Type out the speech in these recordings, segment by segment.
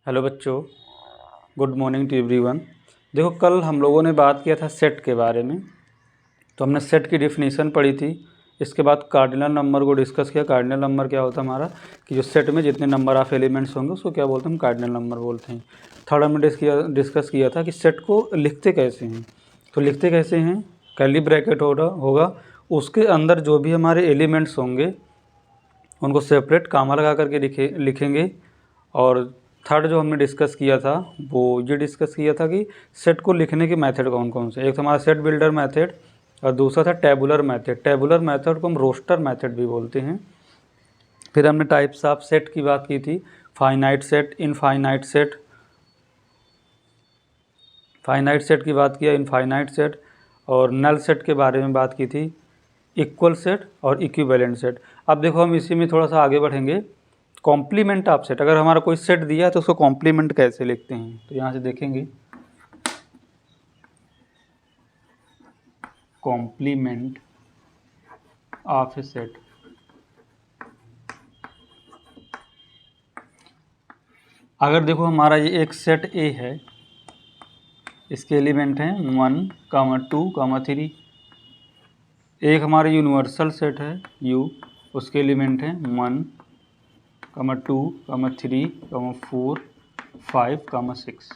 Hello बच्चों, good morning to everyone. देखो, कल हम लोगों ने बात किया था सेट के बारे में। तो हमने सेट की डेफिनेशन पढ़ी थी। इसके बाद कार्डिनल नंबर को डिस्कस किया। कार्डिनल नंबर क्या होता है हमारा, कि जो सेट में जितने नंबर ऑफ एलिमेंट्स होंगे उसको क्या बोलते हैं, हम कार्डिनल नंबर बोलते हैं। थर्ड हमने डिस्कस किया था कि सेट को लिखते कैसे हैं। तो लिखते कैसे हैं, कर्ली ब्रैकेट होगा, उसके अंदर जो भी हमारे एलिमेंट्स होंगे उनको सेपरेट कामा लगा करके लिखेंगे। और थर्ड जो हमने डिस्कस किया था वो ये डिस्कस किया था कि सेट को लिखने के मेथड कौन कौन से। एक था हमारा सेट बिल्डर मेथड और दूसरा था टेबुलर मेथड। टेबुलर मेथड को हम रोस्टर मेथड भी बोलते हैं। फिर हमने टाइप्स ऑफ सेट की बात की थी, finite set, infinite set, finite set की बात किया, इनफाइनाइट सेट, और नल सेट के बारे में बात की थी, इक्वल सेट और इक्विवेलेंट सेट। अब देखो हम इसी में थोड़ा सा आगे बढ़ेंगे। कॉम्प्लीमेंट ऑफ सेट, अगर हमारा कोई सेट दिया है तो उसको कॉम्प्लीमेंट कैसे लिखते हैं, तो यहाँ से देखेंगे कॉम्प्लीमेंट ऑफ ए सेट। अगर देखो हमारा ये एक सेट ए है, इसके एलिमेंट हैं 1, 2, 3। एक हमारा यूनिवर्सल सेट है U, उसके एलिमेंट हैं 1, 2, 3, 4, 5, 6।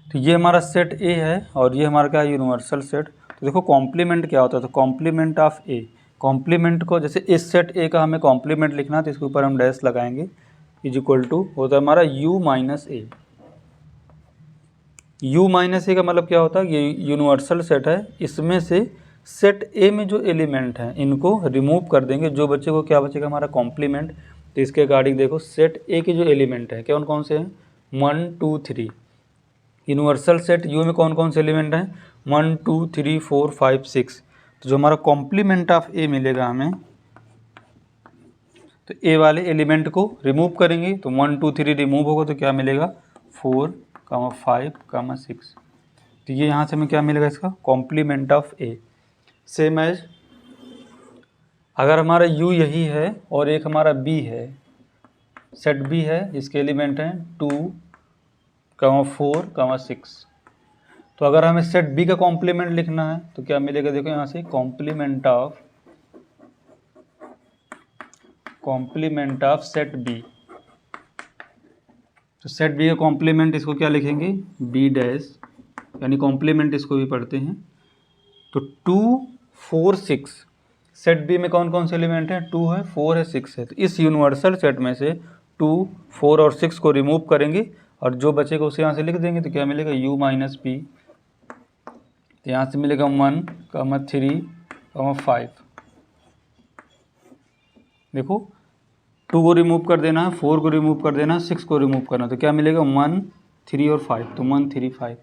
तो ये हमारा सेट ए है और ये हमारा क्या है, यूनिवर्सल सेट। तो देखो कॉम्प्लीमेंट क्या होता है, तो कॉम्प्लीमेंट ऑफ ए, कॉम्प्लीमेंट को जैसे इस सेट ए का हमें कॉम्प्लीमेंट लिखना है तो इसके ऊपर हम डैश लगाएंगे, इज इक्वल टू होता है हमारा U माइनस ए। U माइनस ए का मतलब क्या होता है, ये यूनिवर्सल सेट है, इसमें से सेट ए में जो एलिमेंट हैं इनको रिमूव कर देंगे, जो बच्चे को क्या बचेगा हमारा कॉम्प्लीमेंट। तो इसके अकॉर्डिंग देखो सेट ए के जो एलिमेंट हैं कौन कौन से हैं, 1, 2, 3। यूनिवर्सल सेट U में कौन कौन से एलिमेंट हैं, 1, 2, 3, 4, 5, 6। तो जो हमारा कॉम्प्लीमेंट ऑफ ए मिलेगा हमें, तो ए वाले एलिमेंट को रिमूव करेंगे तो 1, 2, 3 रिमूव होगा तो क्या मिलेगा 4, 5, 6। तो ये यहाँ से हमें क्या मिलेगा, इसका complement of A. Same as अगर हमारा U यही है और एक हमारा B है, सेट B है, इसके एलिमेंट हैं 2, 4, 6। तो अगर हमें सेट B का कॉम्प्लीमेंट लिखना है तो क्या मिलेगा, देखो यहाँ से कॉम्प्लीमेंट ऑफ सेट B। तो सेट B का कॉम्प्लीमेंट इसको क्या लिखेंगे, B डैश, यानी कॉम्प्लीमेंट इसको भी पढ़ते हैं। तो 2, 4, 6, सेट B में कौन कौन से एलिमेंट हैं, 2 है, 4 है, 6 है। तो इस यूनिवर्सल सेट में से 2, 4 और 6 को रिमूव करेंगे और जो बचेगा उसे यहाँ से लिख देंगे। तो क्या मिलेगा U माइनस P। तो यहाँ से मिलेगा 1, 3, 5। देखो 2 को रिमूव कर देना है, 4 को रिमूव कर देना है, 6 को रिमूव करना है, तो क्या मिलेगा 1, 3 और 5। तो 1, 3, 5।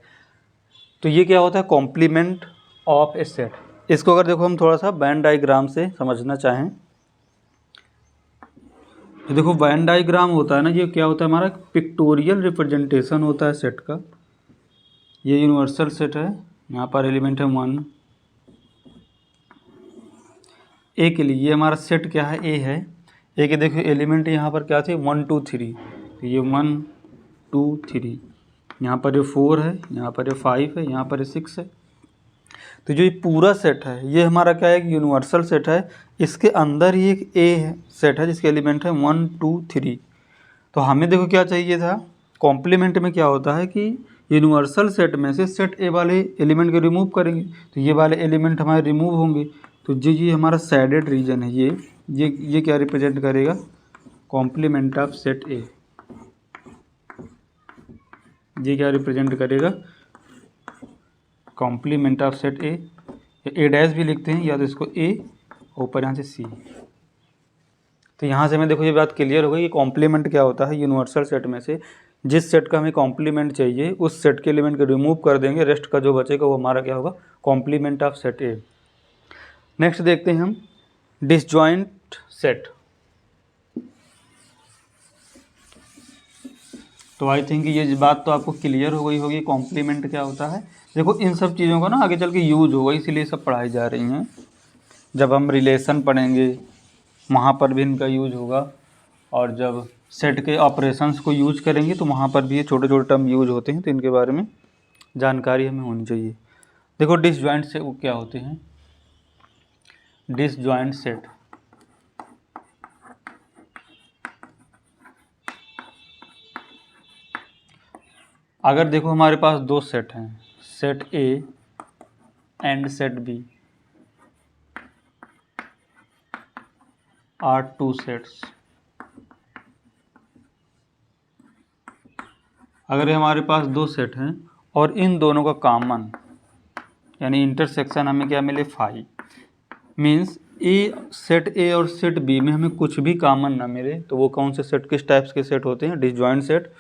तो ये क्या होता है, कॉम्प्लीमेंट ऑफ ए सेट। इसको अगर देखो हम थोड़ा सा वेन डायग्राम से समझना चाहें तो देखो वेन डायग्राम होता है ना, ये क्या होता है हमारा पिक्टोरियल रिप्रेजेंटेशन होता है सेट का। ये यूनिवर्सल सेट है, यहाँ पर एलिमेंट है 1 ए के लिए, ये हमारा सेट क्या है, ए है। ए के देखो एलिमेंट यहाँ पर क्या थे, 1, 2, 3। तो ये 1, 2, 3, यहाँ पर ये 4 है, यहाँ पर ये 5 है, यहाँ पर ये 6 है। तो जो ये पूरा सेट है ये हमारा क्या है, एक यूनिवर्सल सेट है। इसके अंदर ही एक ए सेट है जिसके एलिमेंट है 1, 2, 3। तो हमें देखो क्या चाहिए था, कॉम्प्लीमेंट में क्या होता है कि यूनिवर्सल सेट में से सेट ए वाले एलिमेंट को रिमूव करेंगे तो ये वाले एलिमेंट हमारे रिमूव होंगे। तो ये हमारा सैडेड रीजन है, ये क्या रिप्रेजेंट करेगा, कॉम्प्लीमेंट ऑफ सेट ए। ये क्या रिप्रेजेंट करेगा, complement of set A. A dash भी लिखते हैं, या तो इसको ए ऊपर यहाँ से सी। तो यहाँ से हमें देखो ये बात क्लियर हो गई कि कॉम्प्लीमेंट क्या होता है, यूनिवर्सल सेट में से जिस सेट का हमें कॉम्प्लीमेंट चाहिए उस सेट के एलिमेंट को रिमूव कर देंगे, रेस्ट का जो बचेगा वो हमारा क्या होगा, complement of set A. Next देखते हैं हम डिसजॉइंट सेट। तो आई थिंक ये बात तो आपको क्लियर हो गई होगी कॉम्प्लीमेंट क्या होता है। देखो इन सब चीज़ों को ना आगे चल के यूज होगा, इसीलिए सब पढ़ाई जा रही हैं। जब हम रिलेशन पढ़ेंगे वहाँ पर भी इनका यूज होगा, और जब सेट के ऑपरेशंस को यूज करेंगे तो वहाँ पर भी ये छोटे छोटे टर्म यूज होते हैं, तो इनके बारे में जानकारी हमें होनी चाहिए। देखो डिसजॉइंट से वो क्या होते हैं, डिसजॉइंट सेट। अगर देखो हमारे पास दो सेट हैं, set A and set B are two sets. अगर हमारे पास दो सेट हैं और इन दोनों का कॉमन यानी इंटरसेक्शन हमें क्या मिले, phi, means A, set A और सेट बी में हमें कुछ भी कॉमन ना मिले, तो वो कौन से सेट, किस टाइप्स के सेट होते हैं, डिसजॉइंट सेट।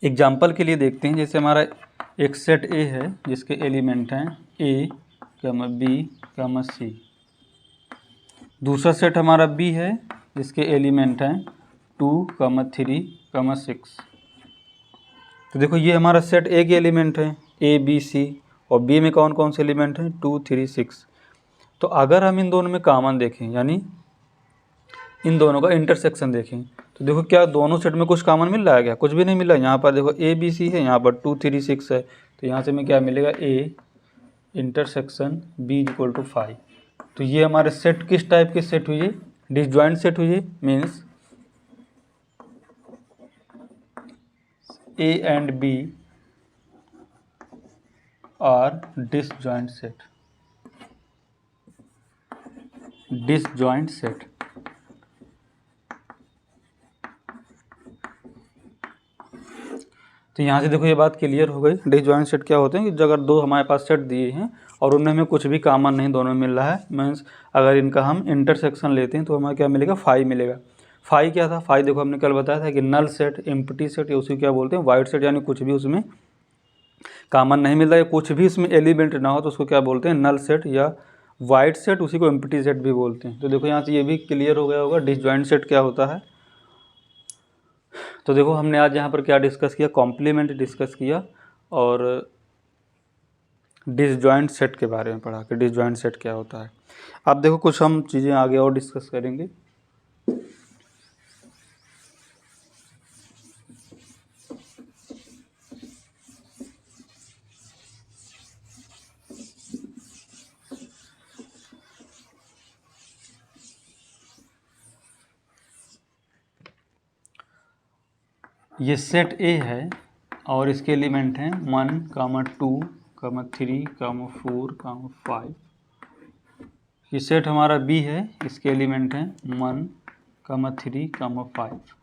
एग्जाम्पल के लिए देखते हैं, जैसे हमारा एक सेट ए है जिसके एलिमेंट हैं ए, बी, सी। दूसरा सेट हमारा बी है जिसके एलिमेंट हैं 2, 3, 6। तो देखो ये हमारा सेट ए के एलिमेंट हैं ए, बी, सी, और बी में कौन कौन से एलिमेंट हैं 2, 3, 6। तो अगर हम इन दोनों में कॉमन देखें यानी इन दोनों का इंटरसेक्शन देखें, तो देखो क्या दोनों सेट में कुछ कॉमन मिल रहा है, क्या कुछ भी नहीं मिला। यहाँ पर देखो ए, बी, सी है, यहाँ पर 2, 3, 6 है, तो यहाँ से हमें क्या मिलेगा, A intersection B equal to 5। तो ये हमारे सेट किस टाइप के सेट हुए, डिसजॉइंट सेट हुए, means A and B are disjoint set, disjoint set. तो यहाँ से देखो ये बात क्लियर हो गई, डिसजॉइंट सेट क्या होते हैं कि अगर दो हमारे पास सेट दिए हैं और उनमें हमें कुछ भी कॉमन नहीं दोनों में मिल रहा है, मीन्स अगर इनका हम इंटरसेक्शन लेते हैं तो हमें क्या मिलेगा, फाई मिलेगा। फाई क्या था, फाई देखो हमने कल बताया था कि नल सेट, एम्प्टी सेट, या उसी क्या बोलते हैं वाइड सेट, यानी कुछ भी उसमें कॉमन नहीं मिल रहा है, कुछ भी इसमें एलिमेंट ना हो तो उसको क्या बोलते हैं, नल सेट या वाइड सेट, उसी को एम्प्टी सेट भी बोलते हैं। तो देखो यहाँ से ये भी क्लियर हो गया होगा डिसजॉइंट सेट क्या होता है। तो देखो हमने आज यहाँ पर क्या डिस्कस किया, कॉम्प्लीमेंट डिस्कस किया और डिसजॉइंट सेट के बारे में पढ़ा कि डिसजॉइंट सेट क्या होता है। अब देखो कुछ हम चीज़ें आगे और डिस्कस करेंगे। ये सेट ए है और इसके एलिमेंट हैं 1, 2, 3, 4, 5। ये सेट हमारा बी है, इसके एलिमेंट हैं 1, 3, 5।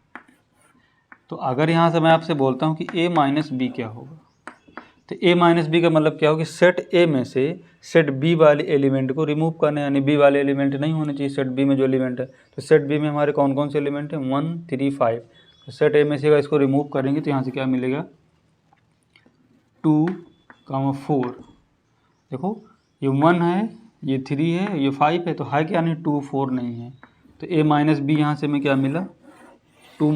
तो अगर यहाँ से मैं आपसे बोलता हूँ कि ए माइनस बी क्या होगा, तो ए माइनस बी का मतलब क्या होगा कि सेट ए में से सेट बी वाले एलिमेंट को रिमूव करना है, यानी बी वाले एलिमेंट नहीं होने चाहिए सेट बी में जो एलिमेंट है। तो सेट बी में हमारे कौन कौन से एलिमेंट हैं, 1, 3, 5। तो सेट ए में से अगर इसको रिमूव करेंगे तो यहाँ से क्या मिलेगा, 2, 4। देखो ये 1 है, ये 3 है, ये 5 है, तो है क्या नहीं 2, 4 नहीं है। तो ए माइनस बी यहाँ से हमें क्या मिला, 2,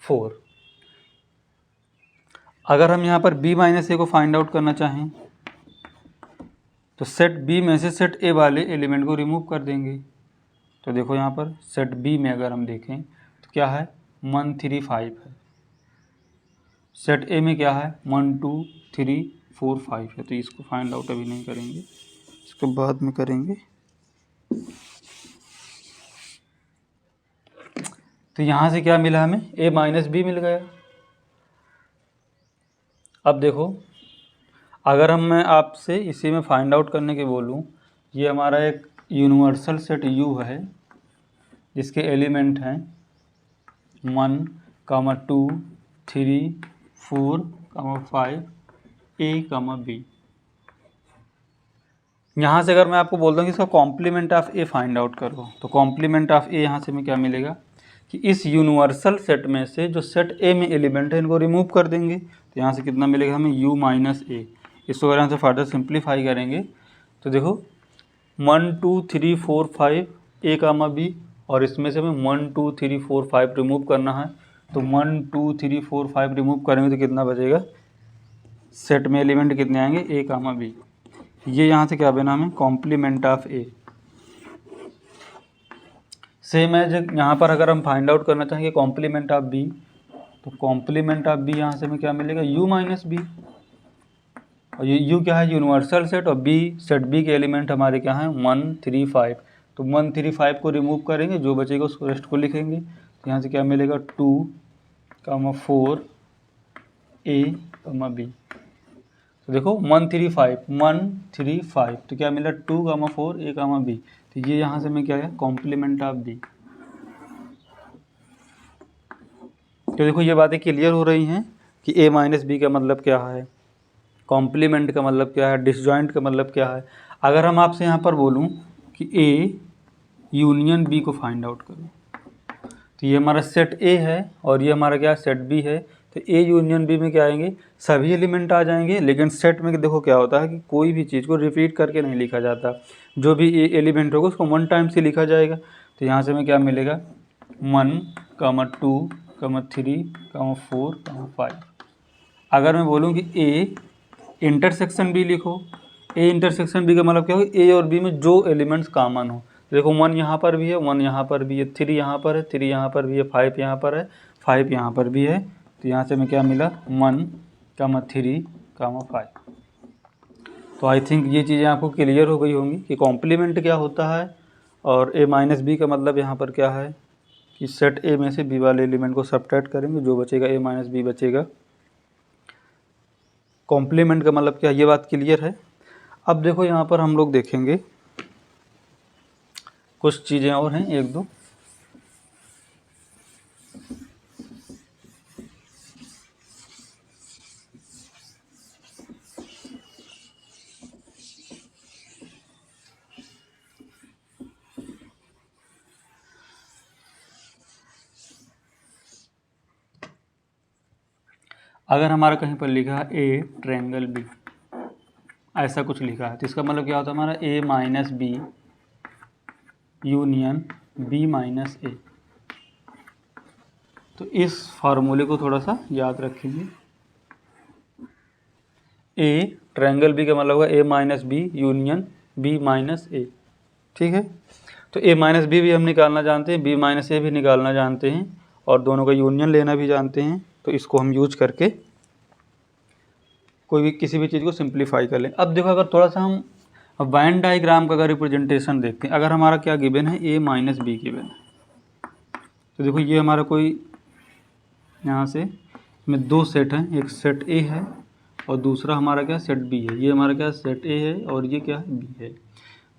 4। अगर हम यहाँ पर b माइनस ए को फाइंड आउट करना चाहें तो सेट b में से सेट a वाले एलिमेंट को रिमूव कर देंगे। तो देखो यहाँ पर सेट b में अगर हम देखें तो क्या है, 1, 3, 5 है। सेट a में क्या है, 1, 2, 3, 4, 5 है। तो इसको फाइंड आउट अभी नहीं करेंगे, इसको बाद में करेंगे। तो यहाँ से क्या मिला हमें, a माइनस बी मिल गया। अब देखो अगर मैं आपसे इसी में फाइंड आउट करने के बोलूँ, ये हमारा एक यूनिवर्सल सेट U है जिसके एलिमेंट हैं 1, 2, 3, 4, 5, A, B। यहाँ से अगर मैं आपको बोलता हूँ कि इसका complement of A find out करो, तो कॉम्प्लीमेंट ऑफ ए यहाँ से हमें क्या मिलेगा कि इस यूनिवर्सल सेट में से जो सेट ए में एलिमेंट है इनको रिमूव कर देंगे। तो यहाँ से कितना मिलेगा हमें, U माइनस ए। इसको अगर यहाँ से फर्दर सिंप्लीफाई करेंगे तो देखो 1, 2, 3, 4, 5 A, B, और इसमें से हमें 1, 2, 3, 4, 5 रिमूव करना है। तो 1, 2, 3, 4, 5 रिमूव करेंगे तो कितना बचेगा, सेट में एलिमेंट कितने आएंगे, A, B। ये यहाँ से क्या बना हमें, कॉम्प्लीमेंट ऑफ ए। सेम है यहाँ पर अगर हम फाइंड आउट करना चाहेंगे कॉम्प्लीमेंट ऑफ बी, तो कॉम्प्लीमेंट ऑफ बी यहाँ से हमें क्या मिलेगा, u माइनस बी। और ये u क्या है, यूनिवर्सल सेट, और b सेट b के एलिमेंट हमारे क्या हैं 1 3 5। तो 1 3 5 को रिमूव करेंगे, जो बचेगा उसको रेस्ट को लिखेंगे। तो यहाँ से क्या मिलेगा 2, 4 a, b। तो देखो 1 3 5 1 3 5, तो क्या मिला 2, 4 a, b। तो ये यहाँ से मैं क्या है कॉम्प्लीमेंट ऑफ b। तो देखो ये बातें क्लियर हो रही हैं कि a माइनस बी का मतलब क्या है, कॉम्प्लीमेंट का मतलब क्या है, डिसजॉइंट का मतलब क्या है। अगर हम आपसे यहाँ पर बोलूँ कि a यूनियन b को फाइंड आउट करो, तो ये हमारा सेट a है और ये हमारा क्या सेट b है। तो a यूनियन b में क्या आएंगे, सभी एलिमेंट आ जाएंगे। लेकिन सेट में देखो क्या होता है कि कोई भी चीज़ को रिपीट करके नहीं लिखा जाता, जो भी a एलिमेंट होगा उसको 1 टाइम से लिखा जाएगा। तो यहाँ से हमें क्या मिलेगा 1, 2, 3, 4, 5। अगर मैं बोलूँ कि a इंटरसेक्शन बी लिखो, a इंटरसेक्शन बी का मतलब क्या होगा, a और b में जो एलिमेंट्स कॉमन हो। देखो 1 यहाँ पर भी है, 1 यहाँ पर भी है, 3 यहाँ पर है, 3 यहाँ पर भी है, 5 यहाँ पर है, 5 यहाँ पर भी है। तो यहाँ से हमें क्या मिला 1, 3, 5। तो आई थिंक ये चीज़ें आपको क्लियर हो गई होंगी कि कॉम्प्लीमेंट क्या होता है और a माइनस बी का मतलब यहाँ पर क्या है कि सेट a में से b वाले एलिमेंट को सब्ट्रैक्ट करेंगे, जो बचेगा a माइनस बी बचेगा। कॉम्प्लीमेंट का मतलब क्या, ये बात क्लियर है। अब देखो यहाँ पर हम लोग देखेंगे कुछ चीज़ें और हैं, एक दो। अगर हमारा कहीं पर लिखा है ए ट्रायंगल बी, ऐसा कुछ लिखा है, तो इसका मतलब क्या होता है हमारा a minus B union b minus A. तो इस फार्मूले को थोड़ा सा याद रखेंगे। a ट्रायंगल b का मतलब होगा a minus B union b minus A, ठीक है। तो a माइनस बी भी हम निकालना जानते हैं, b माइनस ए भी निकालना जानते हैं, और दोनों का यूनियन लेना भी जानते हैं। तो इसको हम यूज करके कोई भी किसी भी चीज़ को सिंप्लीफाई कर लें। अब देखो अगर थोड़ा सा हम वेन डायग्राम का अगर रिप्रेजेंटेशन देखते हैं, अगर हमारा क्या गिवन है a माइनस बी गिवन है, तो देखो ये हमारा कोई यहाँ से में दो सेट हैं, एक सेट a है और दूसरा हमारा क्या सेट b है। ये हमारा क्या सेट a है और ये क्या है b है।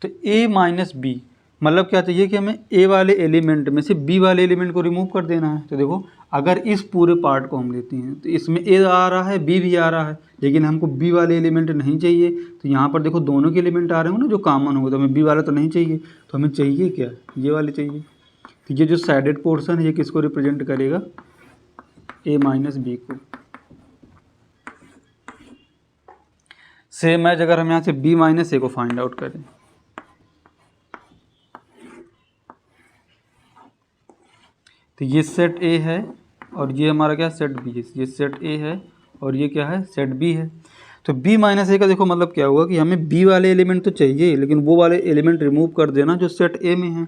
तो a माइनस बी मतलब क्या चाहिए कि हमें a वाले एलिमेंट में से b वाले एलिमेंट को रिमूव कर देना है। तो देखो अगर इस पूरे पार्ट को हम लेते हैं तो इसमें a आ रहा है, b भी आ रहा है, लेकिन हमको b वाले एलिमेंट नहीं चाहिए। तो यहाँ पर देखो दोनों के एलिमेंट आ रहे होंगे ना जो कॉमन होगा, तो हमें b वाला तो नहीं चाहिए। तो हमें चाहिए क्या, ये वाले चाहिए। तो ये जो साइडेड पोर्शन है ये किसको रिप्रेजेंट करेगा, a माइनस बी को। सेम एज अगर हम यहाँ से b माइनस ए को फाइंड आउट करें, तो ये सेट a है और ये हमारा क्या सेट b है। ये सेट a है और ये क्या है सेट b है। तो b माइनस ए का देखो मतलब क्या हुआ कि हमें b वाले एलिमेंट तो चाहिए, लेकिन वो वाले एलिमेंट रिमूव कर देना जो सेट a में है।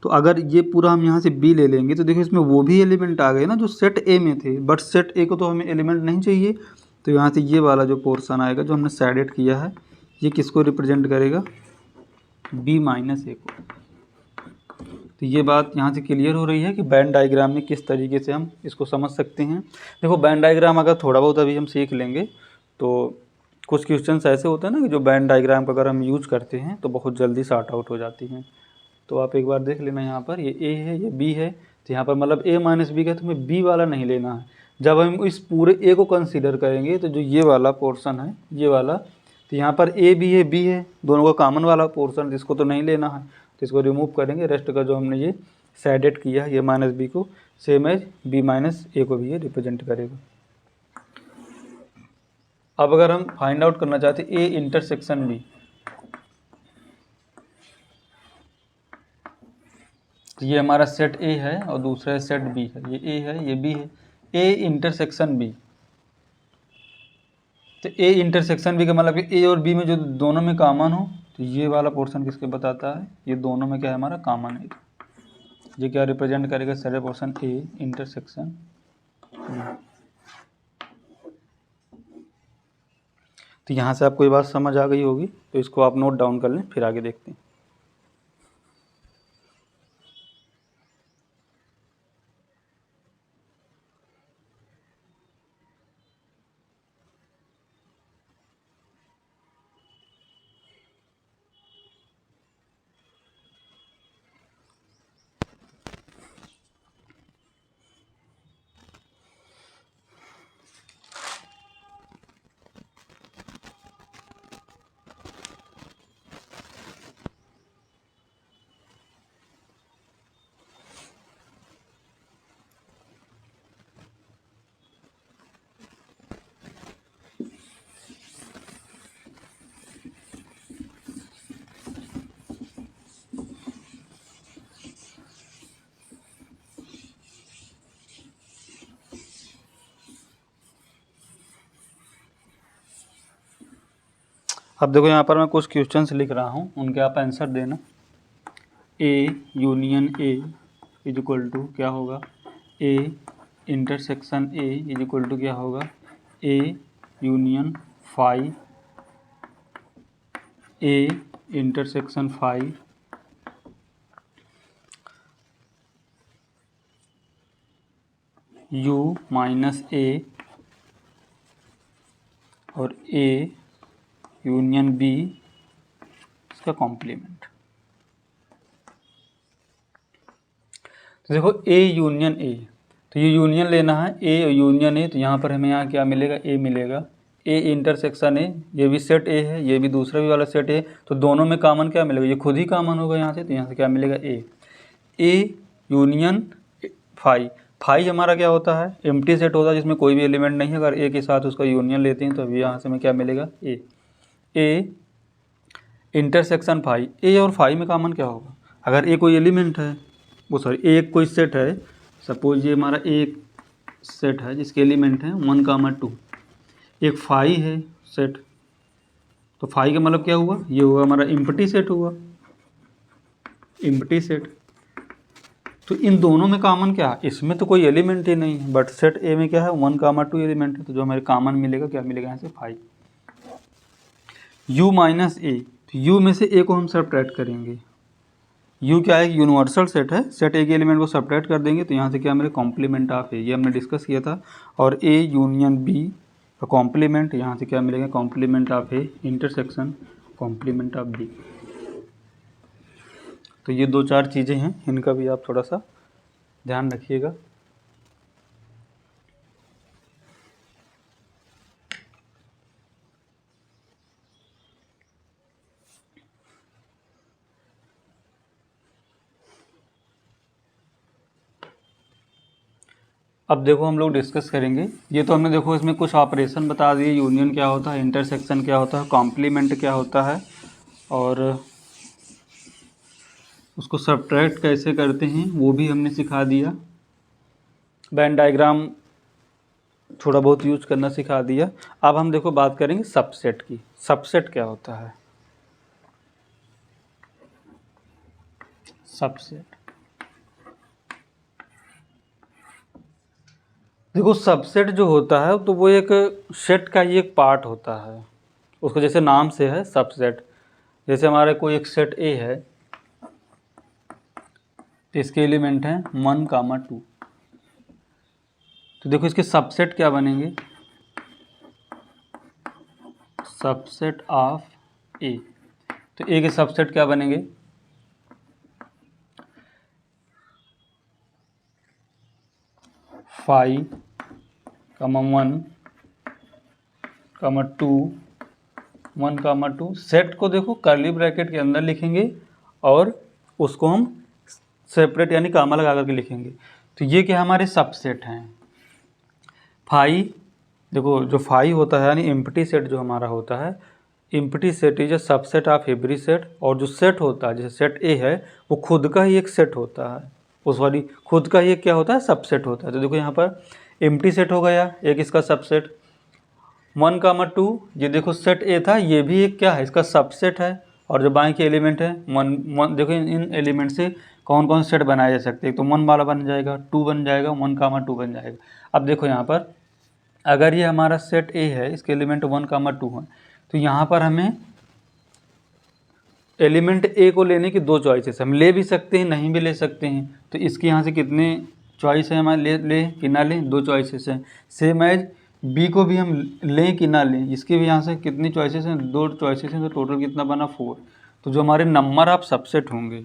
तो अगर ये पूरा हम यहाँ से b ले लेंगे तो देखो इसमें वो भी एलिमेंट आ गए ना जो सेट a में थे, बट सेट a को तो हमें एलिमेंट नहीं चाहिए। तो यहाँ से ये वाला जो पोर्शन आएगा जो हमने साइडेड किया है, ये किसको रिप्रेजेंट करेगा, b माइनस ए को। तो ये बात यहाँ से क्लियर हो रही है कि बैन डायग्राम में किस तरीके से हम इसको समझ सकते हैं। देखो बैन डायग्राम अगर थोड़ा बहुत अभी हम सीख लेंगे तो कुछ क्वेश्चंस ऐसे होते हैं ना कि जो बैन डायग्राम का अगर हम यूज करते हैं तो बहुत जल्दी सॉर्ट आउट हो जाती हैं। तो आप एक बार देख लेना, यहाँ पर ये a है ये b है, तो यहाँ पर मतलब a माइनस बी का तो हमें b वाला नहीं लेना है। जब हम इस पूरे a को कंसिडर करेंगे तो जो ये वाला पोर्शन है ये वाला, तो यहाँ पर a भी है b है, दोनों का कॉमन वाला पोर्शन, जिसको तो नहीं लेना है, तो इसको रिमूव करेंगे। रेस्ट का जो हमने ये साइडेड किया है ये माइनस बी को, सेम एज b माइनस ए को भी ये रिप्रेजेंट करेगा। अब अगर हम फाइंड आउट करना चाहते हैं a इंटरसेक्शन b, तो ये हमारा सेट a है और दूसरा सेट b है। ये a है ये b है, a इंटरसेक्शन b। तो a इंटरसेक्शन b का मतलब कि a और b में जो दोनों में कॉमन हो, तो ये वाला पोर्शन किसके बताता है, ये दोनों में क्या है हमारा कॉमन है। ये क्या रिप्रेजेंट करेगा, सारे पोर्शन ए इंटरसेक्शन। तो यहाँ से आपको ये बात समझ आ गई होगी, तो इसको आप नोट डाउन कर लें, फिर आगे देखते हैं। अब देखो यहाँ पर मैं कुछ क्वेश्चंस लिख रहा हूँ, उनके आप आंसर देना। A union A is equal to क्या होगा, A intersection A is equal to क्या होगा, A union phi, A intersection phi U minus A और ए यूनियन बी इसका कॉम्प्लीमेंट। तो देखो ए यूनियन ए, तो ये यूनियन लेना है, ए यूनियन ए, तो यहाँ पर हमें यहाँ क्या मिलेगा, ए मिलेगा। ए इंटरसेक्शन ए, ये भी सेट ए है, ये भी दूसरा भी वाला सेट ए, तो दोनों में कॉमन क्या मिलेगा, ये खुद ही कॉमन होगा यहाँ से, तो यहाँ से क्या मिलेगा ए यूनियन फाई। फाई हमारा क्या होता है, एम्प्टी सेट होता है जिसमें कोई भी एलिमेंट नहीं है, अगर ए के साथ उसका यूनियन लेते हैं तो अभी यहाँ से हमें क्या मिलेगा, ए इंटरसेक्शन फाई। ए और फाई में कॉमन क्या होगा, अगर ए कोई एलिमेंट है, वो सॉरी ए कोई सेट है, सपोज ये हमारा एक सेट है जिसके एलिमेंट हैं 1, 2, एक फाई है सेट, तो फाई का मतलब क्या हुआ, ये हुआ हमारा एम्प्टी सेट हुआ, एम्प्टी सेट। तो इन दोनों में कॉमन क्या है, इसमें तो कोई एलिमेंट ही नहीं है, बट सेट ए में क्या है 1, 2 एलिमेंट है, तो जो हमारे कॉमन मिलेगा क्या मिलेगा यहाँ से फाई। u माइनस ए, तो u में से ए को हम सब्ट्रैक्ट करेंगे, u क्या है, यूनिवर्सल सेट है, सेट ए के एलिमेंट को सब्ट्रैक्ट कर देंगे, तो यहाँ से क्या मेरे कॉम्प्लीमेंट ऑफ ए, ये हमने डिस्कस किया था। और ए यूनियन बी का कॉम्प्लीमेंट, यहाँ से क्या मिलेगा, complement of A intersection complement of B. तो ये 2-4 चीज़ें हैं, इनका भी आप थोड़ा सा ध्यान रखिएगा। अब देखो हम लोग डिस्कस करेंगे, ये तो हमने देखो इसमें कुछ ऑपरेशन बता दिए, यूनियन क्या होता है, इंटरसेक्शन क्या होता है, कॉम्प्लीमेंट क्या होता है, और उसको सब्ट्रैक्ट कैसे करते हैं वो भी हमने सिखा दिया। वेन डायग्राम थोड़ा बहुत यूज करना सिखा दिया। अब हम देखो बात करेंगे सबसेट की। सबसेट क्या होता है, सबसेट देखो सबसेट जो होता है तो वो एक सेट का ही एक पार्ट होता है, उसको जैसे नाम से है सबसेट। जैसे हमारे कोई एक सेट ए है, इसके एलिमेंट हैं 1, 2, तो देखो इसके सबसेट क्या बनेंगे, सबसेट ऑफ ए। तो ए के सबसेट क्या बनेंगे, फाइव, 1, 2, 1, 2। सेट को देखो कर्ली ब्रैकेट के अंदर लिखेंगे और उसको हम सेपरेट यानी कामा लगा करके लिखेंगे। तो ये क्या हमारे सबसेट हैं। फाइव देखो, जो फाइव होता है यानी एम्प्टी सेट जो हमारा होता है, empty set is a subset of every set. और जो सेट होता है जैसे सेट ए है वो खुद का ही एक सेट होता है, उस वाली खुद का ही एक क्या होता है, सबसेट होता है। तो देखो यहाँ पर एम्प्टी सेट हो गया एक इसका सबसेट। 1, 2 ये देखो सेट ए था, ये भी एक क्या है, इसका सबसेट है। और जो बाकी के एलिमेंट है देखो इन एलिमेंट से कौन कौन से सेट बनाए जा सकते हैं, तो 1 वाला बन जाएगा, 2 बन जाएगा, 1, 2 बन जाएगा। अब देखो यहाँ पर अगर ये हमारा सेट ए है, इसके एलिमेंट 1, 2 हैं, तो यहाँ पर हमें एलिमेंट ए को लेने की 2 चॉइसेस, हम ले भी सकते हैं, नहीं भी ले सकते हैं। तो इसके यहाँ से कितने चॉइस है हमारे, ले कि ना लें, 2 चॉइसेस हैं। सेम एज बी को भी हम लें कि ना लें, इसके भी यहाँ से कितनी चॉइसेस हैं, 2 चॉइसेस हैं, तो टोटल कितना बना 4। तो जो हमारे नंबर ऑफ सबसेट होंगे,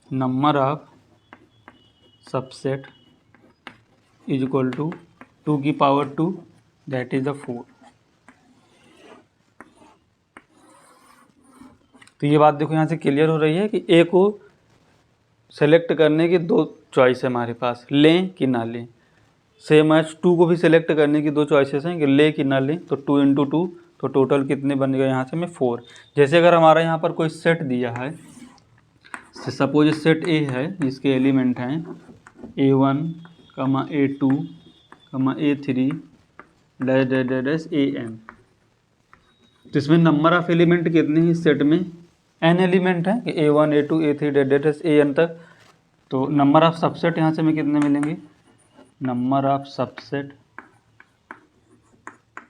number of subset is equal to 2 की पावर 2, दैट इज द 4। तो ये बात देखो यहाँ से क्लियर हो रही है कि ए को सेलेक्ट करने की 2 चॉइस है हमारे पास, लें कि ना लें। सेम एज 2 को भी सिलेक्ट करने की 2 चॉइसेस हैं कि ले कि ना लें। तो 2 × 2, तो टोटल कितने बन गए यहाँ से में 4। जैसे अगर हमारा यहाँ पर कोई सेट दिया है, सपोज सेट ए है जिसके एलिमेंट हैं A1, A2, A3 dash dash dash dash AN, तो इसमें नंबर ऑफ एलिमेंट कितने हैं इस सेट में, n एलिमेंट है कि A1, A2, A3 dash dash dash AN तक। तो नंबर ऑफ सबसेट यहाँ से हमें कितने मिलेंगे, number of subset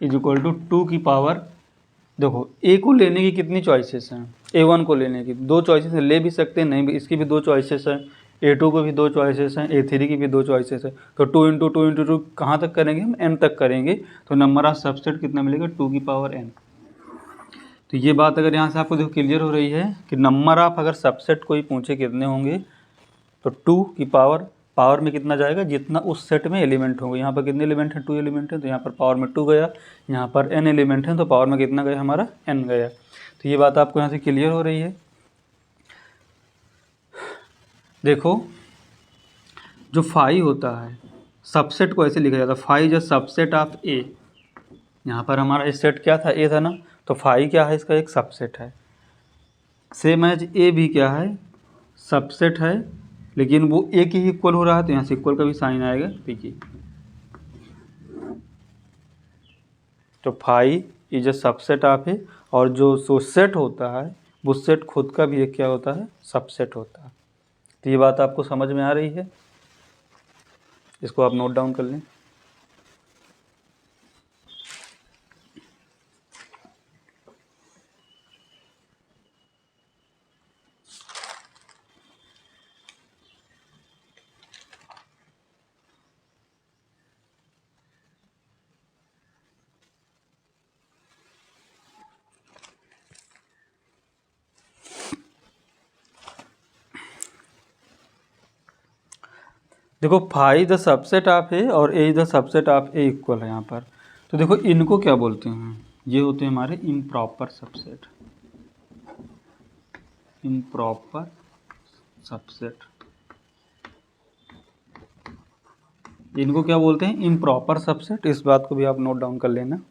is equal to 2 की पावर, देखो ए को लेने की कितनी चॉइसेस हैं, A1 को लेने की 2 चॉइसेस हैं, ले भी सकते हैं, नहीं भी, इसकी भी 2 चॉइसेस हैं, A2 को भी 2 चॉइसेस हैं, A3 की भी 2 चॉइसेस है। तो 2 × 2 × 2 कहाँ तक करेंगे हम, n तक करेंगे। तो नंबर ऑफ सबसेट कितना मिलेगा, 2 की पावर n। तो ये बात अगर यहाँ से आपको देखो क्लियर हो रही है कि नंबर ऑफ अगर सबसेट कोई पूछे कितने होंगे, तो 2 की पावर में कितना जाएगा, जितना उस सेट में एलिमेंट होंगे। यहाँ पर कितने एलिमेंट हैं, 2 एलिमेंट हैं, तो यहाँ पर पावर में 2 गया, यहाँ पर n एलिमेंट हैं, तो पावर में कितना गया हमारा, n गया। तो ये बात आपको यहाँ से क्लियर हो रही है। देखो जो फाई होता है, सबसेट को ऐसे लिखा जाता है, phi is a subset of A. यहाँ पर हमारा इस सेट क्या था, ए था ना, तो फाई क्या है, इसका एक सबसेट है। सेम एज ए भी क्या है, सबसेट है, लेकिन वो ए के ही इक्वल हो रहा है, तो यहाँ से इक्वल का भी साइन आएगा, देखिए। तो phi is a subset of A, और जो सेट होता है वो सेट खुद का भी एक क्या होता है, सबसेट होता है। तो ये बात आपको समझ में आ रही है, इसको आप नोट डाउन कर लें। देखो phi the subset of A और A the subset of A equal है यहाँ पर। तो देखो इनको क्या बोलते हैं, ये होते हैं हमारे इम्प्रॉपर सबसेट, इम्प्रॉपर सबसेट। इनको क्या बोलते हैं, इम्प्रॉपर सबसेट। इस बात को भी आप नोट डाउन कर लेना।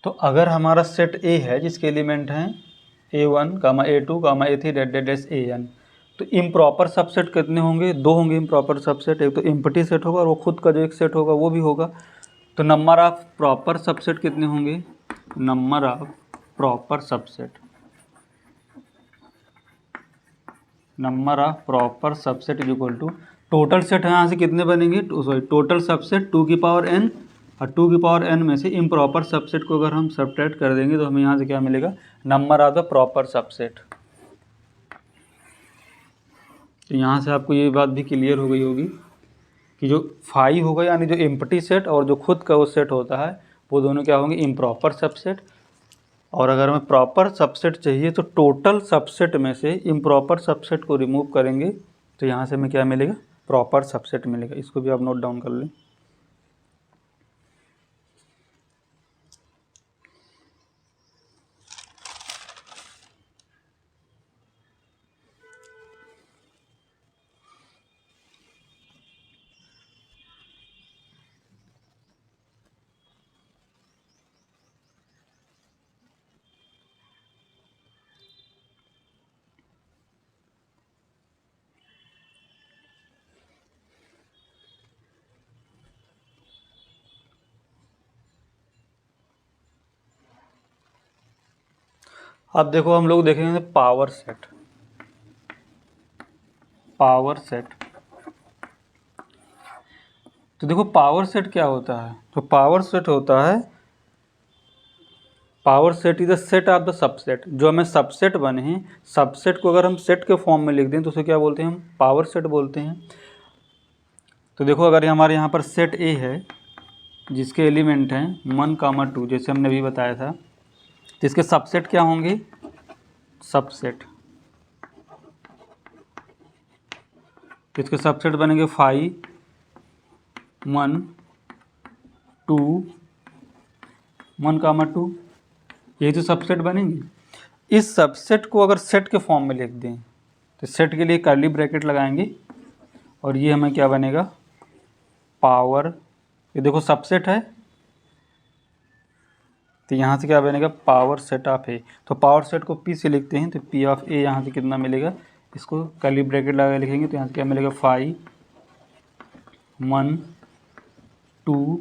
तो अगर हमारा सेट ए है जिसके एलिमेंट हैं A1, A2, A3 dash dash dash AN, तो इम्प्रॉपर सबसेट कितने होंगे, 2 होंगे इम्प्रॉपर सबसेट। एक तो एम्प्टी सेट होगा और वो खुद का जो एक सेट होगा वो भी होगा। तो नंबर ऑफ प्रॉपर सबसेट कितने होंगे, number of proper subset, number of proper subset is equal to total set यहाँ से कितने बनेंगे, सॉरी टोटल सबसेट 2 की पावर n, और 2 की पावर n में से इम्प्रॉपर सबसेट को अगर हम सब्ट्रैक्ट कर देंगे तो हमें यहाँ से क्या मिलेगा, number of the proper subset. तो यहाँ से आपको ये बात भी क्लियर हो गई होगी कि जो फाई होगा यानी जो एम्प्टी सेट और जो खुद का वो सेट होता है वो दोनों क्या होंगे, इम्प्रॉपर सबसेट। और अगर हमें प्रॉपर सबसेट चाहिए तो टोटल सबसेट में से इम्प्रॉपर सबसेट को रिमूव करेंगे तो यहाँ से हमें क्या मिलेगा, प्रॉपर सबसेट मिलेगा। इसको भी आप नोट डाउन कर लें। अब देखो हम लोग देखेंगे पावर सेट। पावर सेट, तो देखो पावर सेट क्या होता है। तो पावर सेट होता है, power set is the set of the subset. जो हमें सबसेट बने हैं, सबसेट को अगर हम सेट के फॉर्म में लिख दें तो उसे क्या बोलते हैं, हम पावर सेट बोलते हैं। तो देखो अगर हमारे यहाँ पर सेट ए है जिसके एलिमेंट हैं 1, 2, जैसे हमने अभी बताया था, तो इसके सबसेट क्या होंगे, सबसेट। तो इसके सबसेट बनेंगे 5, 1, 2, 1, 2, यही तो सबसेट बनेंगे। इस सबसेट को अगर सेट के फॉर्म में लिख दें तो सेट के लिए कर्ली ब्रैकेट लगाएंगे और ये हमें क्या बनेगा, पावर। ये देखो सबसेट है तो यहाँ से क्या बनेगा, पावर सेट ऑफ ए। तो पावर सेट को पी से लिखते हैं तो पी ऑफ ए यहाँ से कितना मिलेगा, इसको कर्ली ब्रैकेट लगा लिखेंगे तो यहाँ से क्या मिलेगा, 5, 1, 2,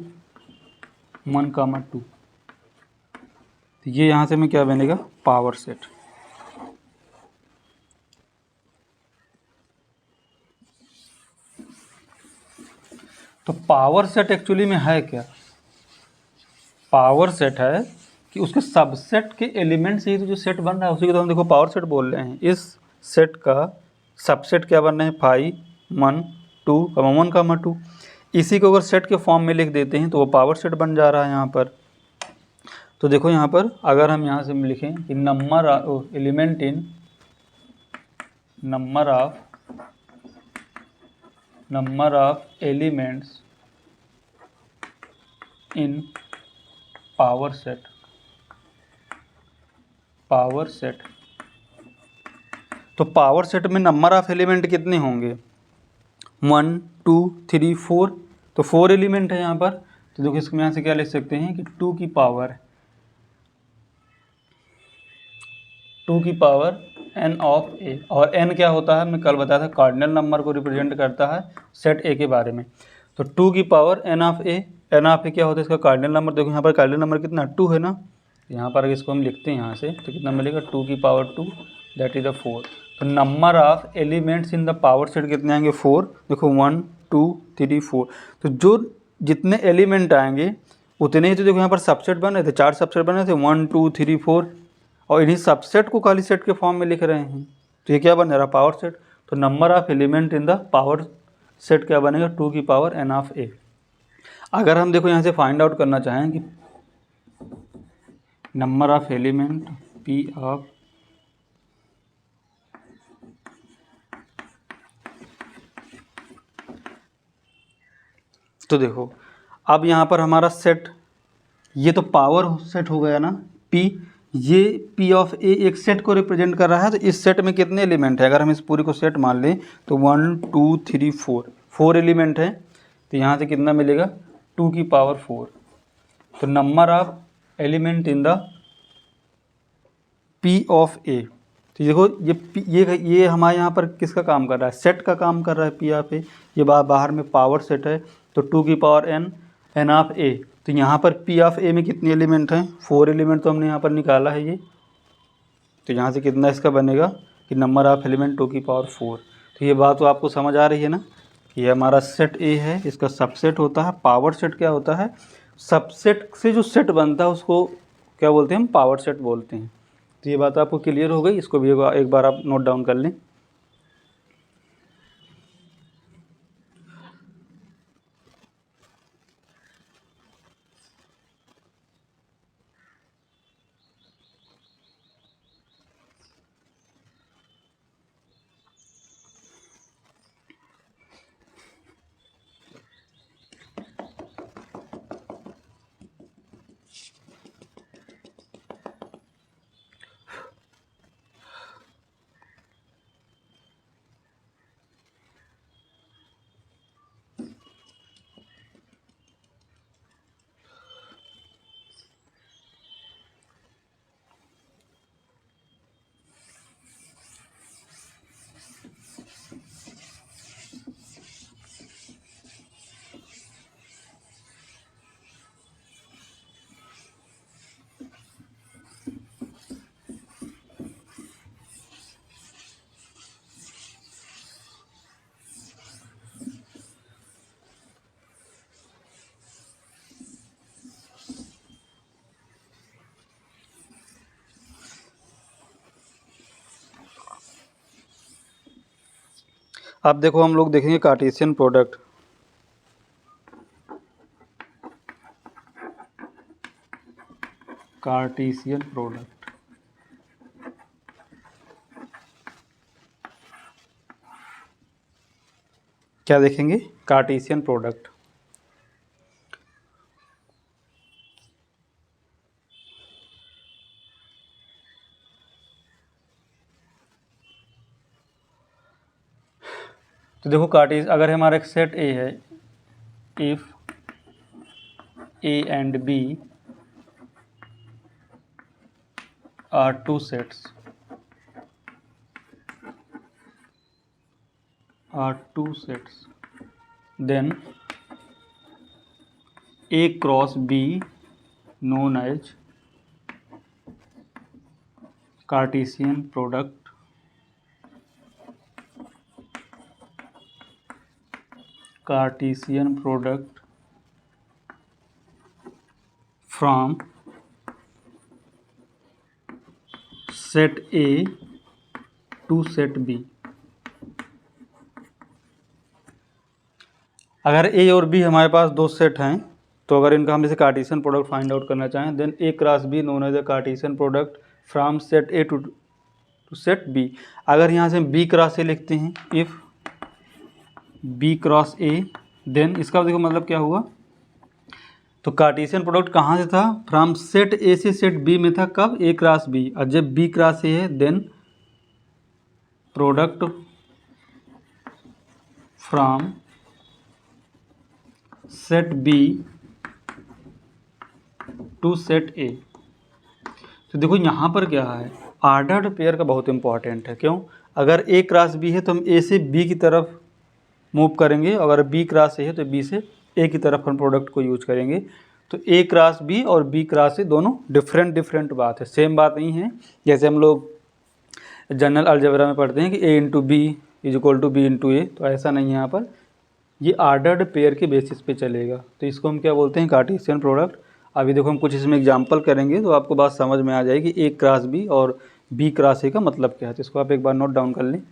1, 2। तो ये यहाँ से में क्या बनेगा, पावर सेट। तो पावर सेट एक्चुअली में है क्या, पावर सेट है कि उसके सबसेट के एलिमेंट से ही तो जो सेट बन रहा है उसी को तो हम देखो पावर सेट बोल रहे हैं। इस सेट का सबसेट क्या बन रहे हैं, 5, 1, 2, 1, 2। इसी को अगर सेट के फॉर्म में लिख देते हैं तो वो पावर सेट बन जा रहा है यहाँ पर। तो देखो यहाँ पर अगर हम यहाँ से लिखें कि number of element in number of elements in power set, power set. तो पावर सेट में नंबर ऑफ एलिमेंट कितने होंगे, 1, 2, 3, 4। तो 4 एलिमेंट है यहाँ पर। तो देखो इसको यहाँ से क्या लिख सकते हैं कि 2 की पावर n ऑफ ए। और n क्या होता है, हमने कल बताया था, कार्डिनल नंबर को रिप्रेजेंट करता है सेट ए के बारे में। तो 2 की power n of A, n of A क्या होता है, इसका कार्डिनल नंबर। देखो यहाँ पर कार्डिनल नंबर कितना, 2 है ना। यहाँ पर इसको हम लिखते हैं यहाँ से तो कितना मिलेगा, 2 की पावर 2, दैट इज द 4। तो number of elements in the power set कितने आएंगे, 4। देखो 1, 2, 3, 4। तो जो जितने एलिमेंट आएंगे उतने ही तो देखो यहाँ पर सबसेट बन रहे थे, 4 सबसेट बन रहे थे, 1, 2, 3, 4। और इन्हीं सबसेट को खाली सेट के फॉर्म में लिख रहे हैं तो ये क्या बन रहा है, पावर सेट। तो number of element in the power set क्या बनेगा, 2 की पावर n ऑफ ए। अगर हम देखो यहाँ से फाइंड आउट करना चाहें कि number of element p of तो देखो अब यहाँ पर हमारा सेट, ये तो पावर सेट हो गया ना p, ये p ऑफ a एक सेट को रिप्रेजेंट कर रहा है। तो इस सेट में कितने एलिमेंट है, अगर हम इस पूरी को सेट मान लें तो 1, 2, 3, 4 एलिमेंट हैं। तो यहाँ से कितना मिलेगा, 2 की पावर 4। तो number of element in the p of a। तो देखो ये हमारे यहाँ पर किसका काम कर रहा है, सेट का काम कर रहा है p ऑफ a। ये बाहर में पावर सेट है तो 2 की पावर n ऑफ a। तो यहाँ पर p ऑफ a में कितने एलिमेंट हैं, 4 एलिमेंट तो हमने यहाँ पर निकाला है ये। तो यहाँ से कितना इसका बनेगा कि नंबर ऑफ एलिमेंट 2 की पावर 4। तो ये बात तो आपको समझ आ रही है ना कि ये हमारा सेट ए है, इसका सबसेट होता है। पावर सेट क्या होता है, सबसेट से जो सेट बनता है उसको क्या बोलते हैं, हम पावर सेट बोलते हैं। तो ये बात आपको क्लियर हो गई, इसको भी एक बार आप नोट डाउन कर लें। अब देखो हम लोग देखेंगे कार्टेशियन प्रोडक्ट। कार्टेशियन प्रोडक्ट क्या देखेंगे? Cartesian product. तो देखो अगर हमारा एक सेट ए है, if A and B are two sets then A cross B known as Cartesian product from set A to set B। अगर ए और बी हमारे पास दो सेट हैं, तो अगर इनका हम जैसे कार्टेशियन प्रोडक्ट फाइंड आउट करना चाहें, then A cross B known as the Cartesian product from set A to set B. अगर यहाँ से हम बी क्रॉस ए लिखते हैं, if B cross A, then इसका देखो मतलब क्या हुआ, तो कार्टेशियन प्रोडक्ट कहाँ से था? फ्रॉम सेट ए से सेट बी में था। कब? A cross B. और जब बी क्रॉस ए है, then product from set B to set A. तो देखो यहाँ पर क्या है, ऑर्डर्ड पेयर का बहुत इंपॉर्टेंट है। क्यों? अगर ए क्रॉस बी है तो हम ए से बी की तरफ मूव करेंगे, अगर बी क्रॉस ए है तो बी से ए की तरफ हम प्रोडक्ट को यूज करेंगे। तो ए क्रॉस बी और बी क्रॉस ए दोनों डिफरेंट बात है, सेम बात नहीं है। जैसे हम लोग जनरल अलजेब्रा में पढ़ते हैं कि A into B is equal to B into A, तो ऐसा नहीं है यहाँ पर। ये ऑर्डर्ड पेयर के बेसिस पे चलेगा, तो इसको हम क्या बोलते हैं? Cartesian product. अभी देखो हम कुछ इसमें एग्जांपल करेंगे तो आपको बात समझ में आ जाएगी ए क्रॉस बी और बी क्रॉस ए का मतलब क्या है। तो इसको आप एक बार नोट डाउन कर लें।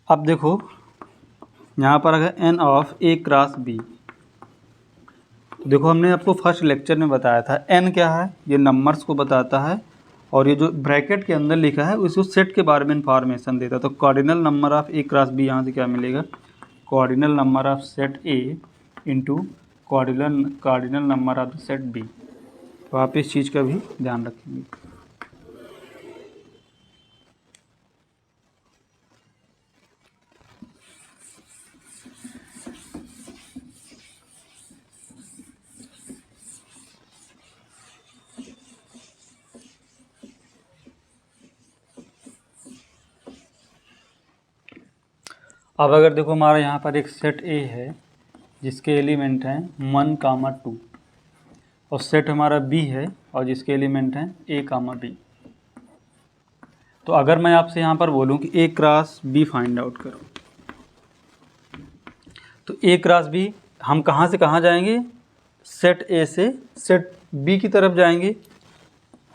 अब देखो यहाँ पर अगर n of A cross B, देखो हमने आपको फर्स्ट लेक्चर में बताया था एन क्या है, ये नंबर्स को बताता है, और ये जो ब्रैकेट के अंदर लिखा है उसको सेट के बारे में इंफॉर्मेशन देता है। तो cardinal number of A cross B यहाँ से क्या मिलेगा? Cardinal number of set A into cardinal number of the set B. तो आप इस चीज़ का भी ध्यान रखेंगे। अब अगर देखो हमारा यहाँ पर एक सेट ए है जिसके एलिमेंट हैं 1, 2, और सेट हमारा बी है और जिसके एलिमेंट हैं ए, बी। तो अगर मैं आपसे यहाँ पर बोलूँ कि A cross B find out करो, तो ए क्रॉस बी हम कहाँ से कहाँ जाएंगे? सेट ए से सेट बी की तरफ जाएंगे।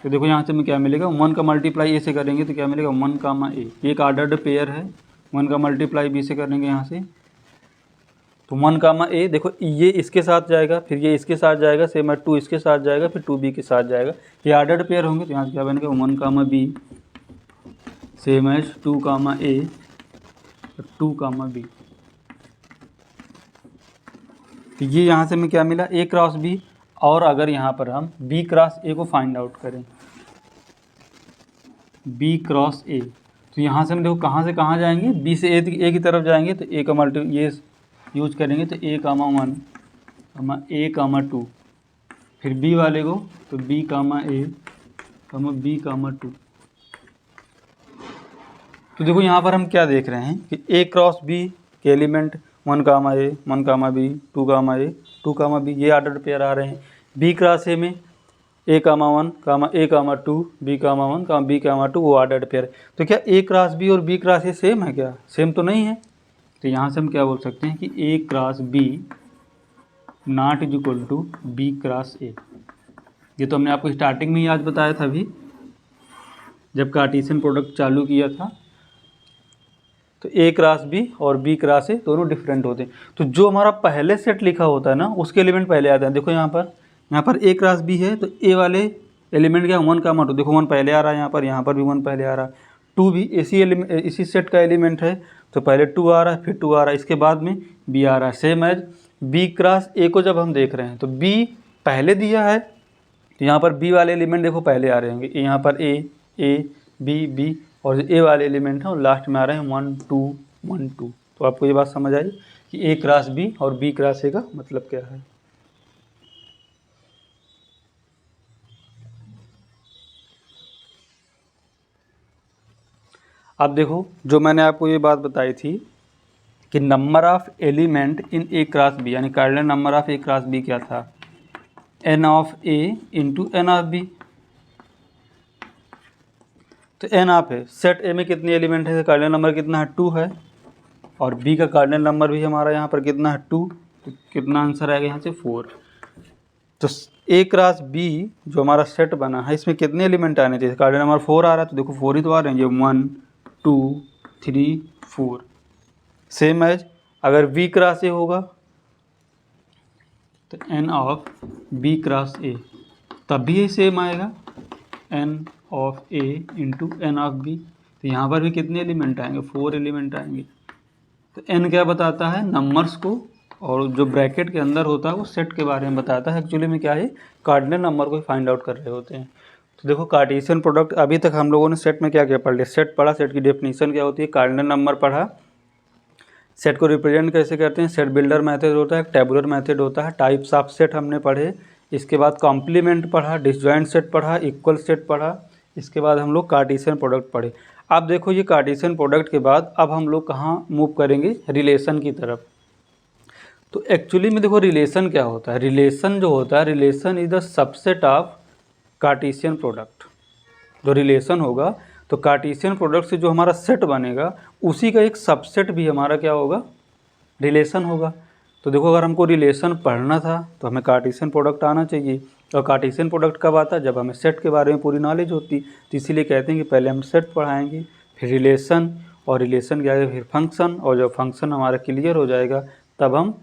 तो देखो यहाँ से हमें क्या मिलेगा? 1 का मल्टीप्लाई ए से करेंगे तो क्या मिलेगा? 1, ए। एक ऑर्डर्ड पेयर है, 1 का मल्टीप्लाई बी से करेंगे यहाँ से तो 1, ए। देखो ये इसके साथ जाएगा, फिर ये इसके साथ जाएगा, सेम है 2 इसके साथ जाएगा, फिर 2 बी के साथ जाएगा। ये ऑर्डर्ड पेयर होंगे तो यहाँ से क्या बनेगा? 1, बी सेम है 2, ए 2, बी। तो ये यहाँ से हमें क्या मिला? ए क्रॉस बी। और अगर यहाँ पर हम बी क्रॉस ए को फाइंड आउट करें, बी क्रॉस ए, तो यहाँ से हम देखो कहाँ से कहाँ जाएंगे, बी से ए की तरफ जाएंगे तो ए का मल्टी ये यूज करेंगे तो ए कामा 1 कामा ए कामा 2, फिर बी वाले को तो बी कामा ए कामा बी कामा 2। तो देखो यहाँ पर हम क्या देख रहे हैं कि ए क्रॉस बी के एलिमेंट 1 कामा ए 1 कामा बी 2 कामा ए 2 कामा बी ये ऑर्डर पेयर आ रहे हैं। बी क्रॉस ए में ए कामा 1 कामा ए कामा 2 बी कामा 1 कामा बी कामा 2 वो ऑर्डर्ड पेयर। तो क्या ए क्रॉस बी और बी क्रॉस ए सेम है क्या? सेम तो नहीं है। तो यहाँ से हम क्या बोल सकते हैं कि A cross B not is equal to B cross A. ये तो हमने आपको स्टार्टिंग में ही आज बताया था अभी जब कार्टेशियन प्रोडक्ट चालू किया था। तो ए क्रॉस बी और बी क्रॉस ए दोनों डिफरेंट होते हैं। तो जो हमारा पहले सेट लिखा होता है ना उसके एलिमेंट पहले आते हैं। देखो यहाँ पर ए क्रॉस बी है तो ए वाले एलिमेंट क्या 1 कामा 2, देखो 1 पहले आ रहा है, यहाँ पर भी 1 पहले आ रहा है। 2 भी इसी सेट का एलिमेंट है तो पहले 2 आ रहा है फिर 2 आ रहा है, इसके बाद में बी आ रहा है। Same as B cross A को जब हम देख रहे हैं तो बी पहले दिया है तो यहाँ पर बी वाले एलिमेंट देखो पहले आ रहे होंगे, यहाँ पर ए बी बी और जो ए वाले एलिमेंट हैं वो लास्ट में आ रहे हैं 1 2 1 2। तो आपको ये बात समझ आई कि ए क्रॉस बी और बी क्रॉस ए का मतलब क्या है। अब देखो जो मैंने आपको ये बात बताई थी कि number of element in A cross B यानी cardinal number of A cross B क्या था, N of A into N of B. तो एन ऑफ है सेट ए में कितने एलिमेंट है, कार्डिनल नंबर कितना है 2 है और बी का कार्डिनल नंबर भी हमारा यहाँ पर कितना है 2, तो कितना आंसर आएगा यहाँ से 4। तो ए क्रॉस बी जो हमारा सेट बना है इसमें कितने एलिमेंट आने चाहिए, कार्डिनल नंबर 4 आ रहा है तो देखो 4 ही तो आ रहे हैं, ये 1 2 3 4। सेम एज अगर बी क्रॉस ए होगा तो N of B cross A तब भी ये सेम आएगा n of A into N of B. तो यहाँ पर भी कितने एलिमेंट आएंगे, 4 एलिमेंट आएंगे। तो एन क्या बताता है, नंबर्स को, और जो ब्रैकेट के अंदर होता है वो सेट के बारे में बताता है। एक्चुअली में क्या है, कार्डिनल नंबर को फाइंड आउट कर रहे होते हैं। तो देखो कार्टेशियन प्रोडक्ट अभी तक हम लोगों ने सेट में क्या क्या पढ़ लिया, सेट पढ़ा, सेट की डेफिनेशन क्या होती है, कार्डिनल नंबर पढ़ा, सेट को रिप्रेजेंट कैसे करते हैं, सेट बिल्डर मेथड होता है, टेबुलर मेथड होता है, टाइप्स ऑफ सेट हमने पढ़े। इसके बाद कॉम्प्लीमेंट पढ़ा, डिसजॉइंट सेट पढ़ा, इक्वल सेट पढ़ा। इसके बाद हम लोग कार्टेशियन प्रोडक्ट पढ़े। अब देखो ये कार्टेशियन प्रोडक्ट के बाद अब हम लोग कहाँ मूव करेंगे, रिलेशन की तरफ। तो एक्चुअली में देखो रिलेशन क्या होता है, रिलेशन जो होता है, relation is the subset of Cartesian product. जो रिलेशन होगा तो कार्टेशियन प्रोडक्ट से जो हमारा सेट बनेगा उसी का एक सबसेट भी हमारा क्या होगा, रिलेशन होगा। तो देखो अगर हमको रिलेशन पढ़ना था तो हमें कार्टेशियन प्रोडक्ट आना चाहिए, और कार्टेशियन प्रोडक्ट कब आता, जब हमें सेट के बारे में पूरी नॉलेज होती। तो इसीलिए कहते हैं कि पहले हम सेट पढ़ाएंगे फिर रिलेशन, और रिलेशन के आगे फिर फंक्शन, और जब फंक्शन हमारा क्लियर हो जाएगा तब हम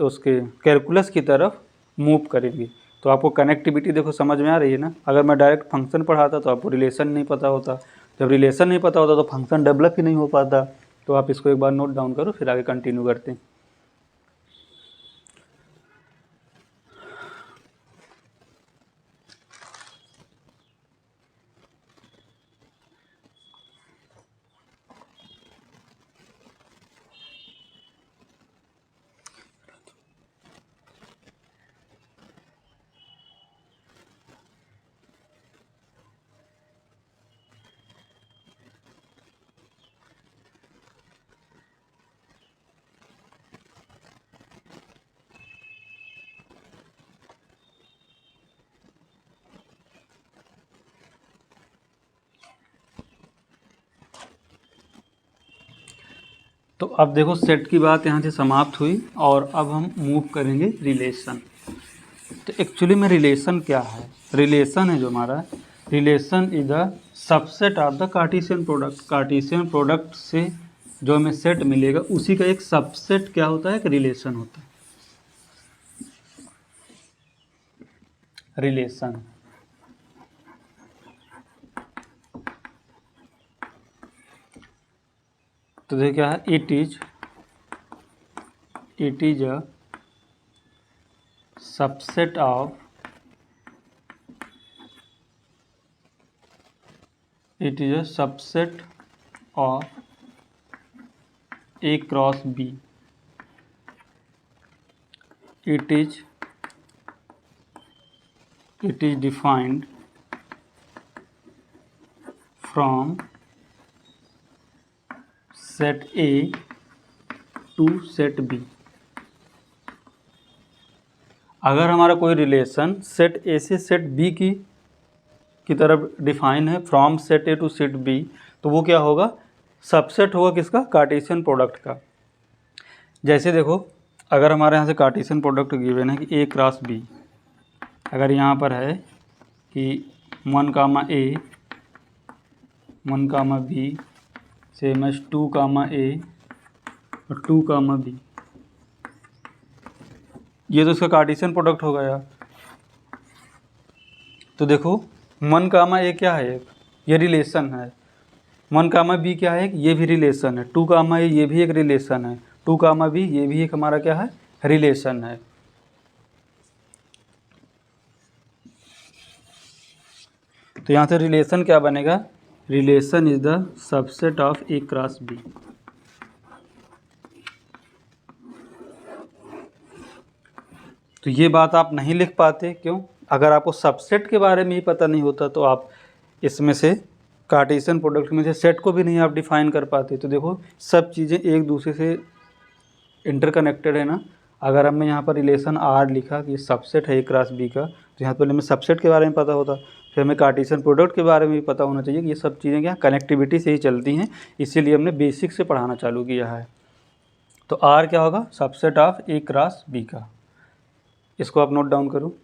उसके कैलकुलस की तरफ मूव करेंगे। तो आपको कनेक्टिविटी देखो समझ में आ रही है ना। अगर मैं डायरेक्ट फंक्शन पढ़ाता तो आपको रिलेशन नहीं पता होता, जब रिलेशन नहीं पता होता तो फंक्शन डेवलप ही नहीं हो पाता। तो आप इसको एक बार नोट डाउन करो फिर आगे कंटिन्यू करते हैं। तो अब देखो सेट की बात यहाँ से समाप्त हुई और अब हम मूव करेंगे रिलेशन। तो एक्चुअली में रिलेशन क्या है, रिलेशन है जो हमारा, relation is the subset of the Cartesian product. Cartesian product से जो हमें सेट मिलेगा उसी का एक सबसेट क्या होता है, एक रिलेशन होता है, रिलेशन। तो देखिए क्या है, it is a subset of, it is a subset of A cross B, it is defined from set A to set B। अगर हमारा कोई रिलेशन सेट ए से सेट बी की तरफ डिफाइन है from set A to set B, तो वो क्या होगा, सबसेट होगा किसका, कार्टेशियन प्रोडक्ट का। जैसे देखो, अगर हमारे यहाँ से कार्टेशियन प्रोडक्ट गिवन है कि ए क्रॉस बी, अगर यहाँ पर है कि 1 कामा ए 1 कामा बी सेम एज 2 कामा ए और 2 कामा बी, ये तो इसका कार्टेशियन प्रोडक्ट हो गया। तो देखो 1 कामा ए क्या है, ये रिलेशन है। 1 कामा बी क्या है, ये भी रिलेशन है। 2 कामा ए ये भी एक रिलेशन है। 2 कामा बी ये भी एक हमारा क्या है, रिलेशन है। तो यहाँ से रिलेशन क्या बनेगा, relation is the subset of A cross B. तो ये बात आप नहीं लिख पाते, क्यों, अगर आपको सबसेट के बारे में ही पता नहीं होता तो आप इसमें से कार्टेशियन प्रोडक्ट में से सेट को भी नहीं आप डिफाइन कर पाते। तो देखो सब चीज़ें एक दूसरे से इंटरकनेक्टेड है ना। अगर हमने यहाँ पर रिलेशन आर लिखा कि सबसेट है ए क्रॉस बी का, तो यहाँ पहले हमें सबसेट के बारे में पता होता, फिर हमें कार्टेशियन प्रोडक्ट के बारे में भी पता होना चाहिए कि ये सब चीज़ें क्या कनेक्टिविटी से ही चलती हैं, इसीलिए हमने बेसिक से पढ़ाना चालू किया है। तो आर क्या होगा, subset of A cross B का। इसको आप नोट डाउन करो।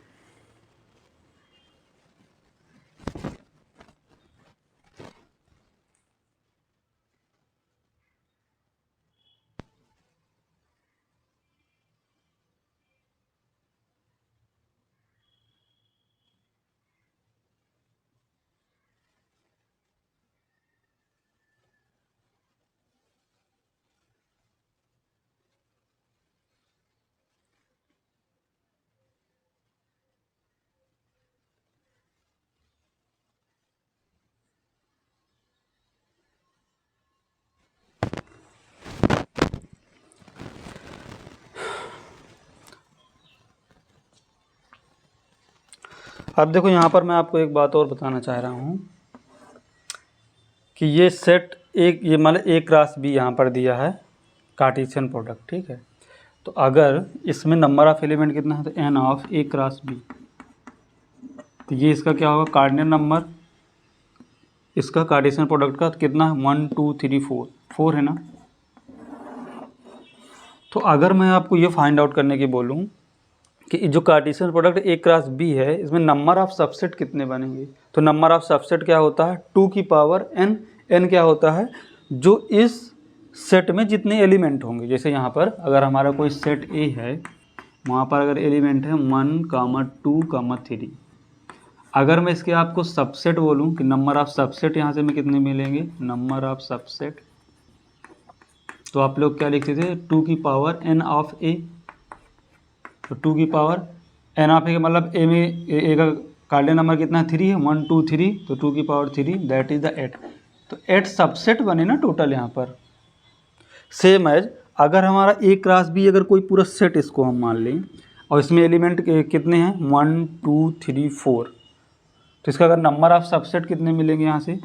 अब देखो यहाँ पर मैं आपको एक बात और बताना चाह रहा हूँ कि ये सेट एक, ये मतलब ए क्रॉस बी यहाँ पर दिया है कार्टेशियन प्रोडक्ट, ठीक है। तो अगर इसमें नंबर ऑफ एलिमेंट कितना है, तो N of A cross B, तो ये इसका क्या होगा, कार्डिनल नंबर इसका कार्टेशियन प्रोडक्ट का कितना है, 1 2 3 4 है ना। तो अगर मैं आपको ये फाइंड आउट करने की बोलूँ कि जो Cartesian product A cross B है, इसमें नंबर ऑफ सबसेट कितने बनेंगे, तो नंबर ऑफ सबसेट क्या होता है, 2 की पावर n। n क्या होता है, जो इस सेट में जितने एलिमेंट होंगे। जैसे यहाँ पर अगर हमारा कोई सेट ए है, वहाँ पर अगर एलिमेंट है 1 2 3, अगर मैं इसके आपको सबसेट बोलूँ कि नंबर ऑफ सबसेट यहाँ से में कितने मिलेंगे, नंबर ऑफ सबसेट, तो आप लोग क्या लिखते थे, 2 की पावर n ऑफ ए। तो 2 की पावर n ऑफ ए का मतलब ए में ए का कार्डिनल नंबर कितना है, 3 है, 1 2 3, तो 2 की पावर 3 दैट इज द 8। तो 8 सबसेट बने ना टोटल यहाँ पर। सेम एज अगर हमारा ए क्रॉस बी अगर कोई पूरा सेट इसको हम मान लें और इसमें एलिमेंट कितने हैं, 1 2 3 4, तो इसका अगर नंबर ऑफ सबसेट कितने मिलेंगे यहाँ से,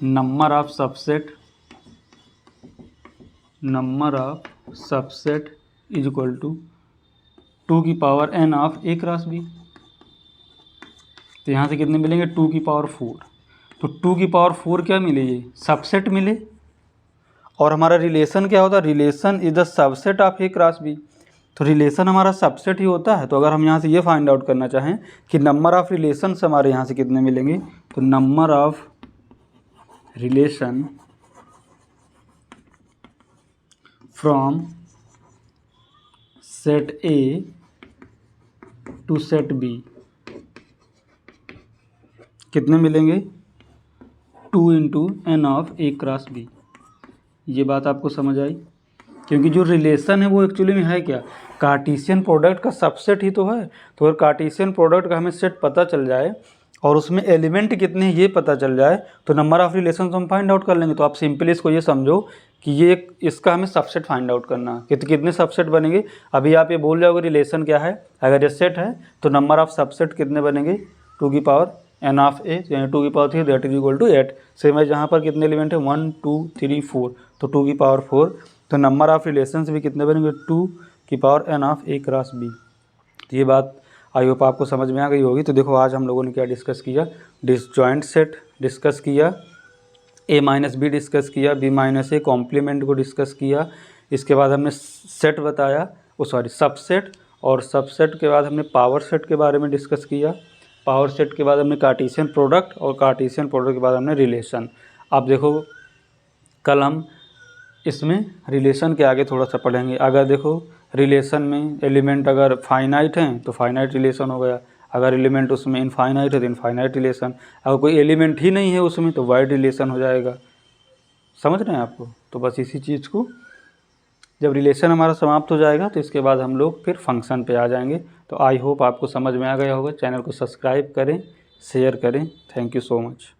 number of subset is equal to 2 की power n of A cross B. तो यहाँ से कितने मिलेंगे, 2 की पावर 4। तो 2 की पावर 4 क्या मिले, ये सबसेट मिले। और हमारा रिलेशन क्या होता है, relation is the subset of A cross B. तो रिलेशन हमारा सबसेट ही होता है। तो अगर हम यहाँ से ये फाइंड आउट करना चाहें कि नंबर ऑफ रिलेशंस हमारे यहाँ से कितने मिलेंगे, तो number of relation from set A to set B कितने मिलेंगे, 2 into N of A cross B. ये बात आपको समझ आई, क्योंकि जो रिलेशन है वो एक्चुअली में है क्या, कार्टेशियन प्रोडक्ट का सबसेट ही तो है। तो अगर कार्टेशियन प्रोडक्ट का हमें सेट पता चल जाए और उसमें एलिमेंट कितने हैं ये पता चल जाए तो नंबर ऑफ़ रिलेशन हम फाइंड आउट कर लेंगे। तो आप सिंपली इसको ये समझो कि ये इसका हमें सबसेट फाइंड आउट करना है कि कितने सबसेट बनेंगे। अभी आप ये बोल जाओगे रिलेशन क्या है, अगर ये सेट है तो नंबर ऑफ सबसेट कितने बनेंगे, 2 की पावर n ऑफ a यानी 2 की power 3 that is equal to 8। Same है जहाँ पर कितने एलिमेंट है 1 2 3 4 तो 2 की पावर 4। तो नंबर ऑफ रिलेशंस भी कितने बनेंगे 2 की power n of a cross b। तो ये बात आई होप आपको समझ में आ गई होगी। तो देखो आज हम लोगों ने क्या डिस्कस किया, डिसजॉइंट सेट डिस्कस किया, a माइनस बी डिस्कस किया, b माइनस ए कॉम्प्लीमेंट को डिस्कस किया। इसके बाद हमने सेट बताया, सबसेट, और सबसेट के बाद हमने पावर सेट के बारे में डिस्कस किया। पावर सेट के बाद हमने कार्टेशियन प्रोडक्ट, और कार्टेशियन प्रोडक्ट के बाद हमने रिलेशन। आप देखो कल हम इसमें रिलेशन के आगे थोड़ा सा पढ़ेंगे। अगर देखो रिलेशन में एलिमेंट अगर फाइनाइट हैं तो फाइनाइट रिलेशन हो गया, अगर एलिमेंट उसमें इनफाइनाइट है तो इनफाइनाइट रिलेशन, अगर कोई एलिमेंट ही नहीं है उसमें तो वाइड रिलेशन हो जाएगा। समझ रहे हैं आपको? तो बस इसी चीज़ को, जब रिलेशन हमारा समाप्त हो जाएगा तो इसके बाद हम लोग फिर फंक्शन पे आ जाएंगे। तो आई होप आपको समझ में आ गया होगा। चैनल को सब्सक्राइब करें, शेयर करें। Thank you so much.